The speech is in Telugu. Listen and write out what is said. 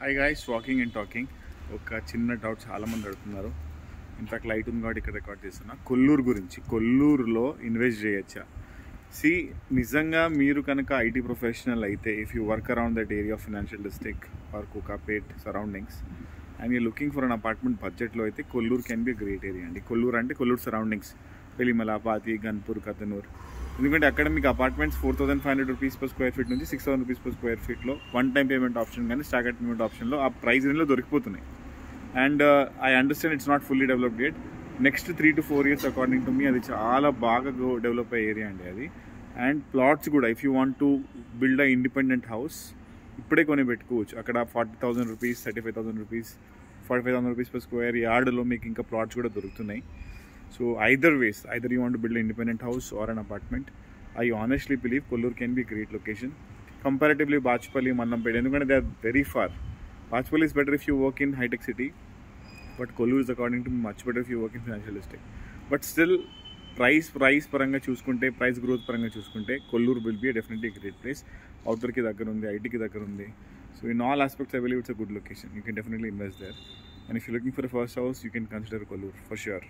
Hi guys, walking and talking. ఒక చిన్న డౌట్ చాలామంది అడుగుతున్నారు. ఇన్ఫాక్ట్ లైట్ ఉంది కాబట్టి ఇక్కడ రికార్డ్ చేస్తున్నా. కొల్లూరు గురించి, కొల్లూరులో ఇన్వెస్ట్ చేయొచ్చా? నిజంగా మీరు కనుక ఐటీ ప్రొఫెషనల్ అయితే, if you work around that area of financial district or Kokapet surroundings and you looking for an apartment బడ్జెట్లో అయితే Kollur can be great area అండి. కొల్లూరు అంటే కొల్లూరు సరౌండింగ్స్, పెలిమల, పాతి, గన్పూర్, కతనూర్. ఎందుకంటే అక్కడ మీకు apartments 4,500 rupees per square feet నుంచి 6,000 రూపీస్ పర్ స్క్వేర్ ఫీట్లో వన్ టైం పేమెంట్ ఆప్షన్ కానీ స్టాగర్డ్ పేమెంట్ ఆప్షన్లో ఆ ప్రైస్ రేంజ్లో దొరికిపోతున్నాయి. And I understand it's not fully developed yet. Next 3 to 4 years according to మీ అది చాలా బాగా డెవలప్ అయ్యే ఏరియా అండి అది. అండ్ ప్లాట్స్ కూడా if you want to build a independent house ఇప్పుడే కొని పెట్టుకోవచ్చు. అక్కడ 40,000 rupees, 35,000 rupees, 45,000 rupees per square యార్డ్లో మీకు ఇంకా ప్లాట్స్ కూడా దొరుకుతున్నాయి. So either you want to build an independent house or an apartment, I honestly believe Kollur can be a great location. Comparatively Bachpalli, Mannampet, ఎందుకంటే they are very far. Bachpalli is better if you work in high-tech city, but Kollur is according to me much better if you work in financial district. But still, price పరంగా చూసుకుంటే, price growth పరంగా చూసుకుంటే Kollur will be a definitely a great place. Outdoor కి దగ్గర ఉంది, IT కి దగ్గర ఉంది. So in all aspects I believe it's a good location. You can definitely invest there. And if you're looking for a first house, you can consider Kollur for sure.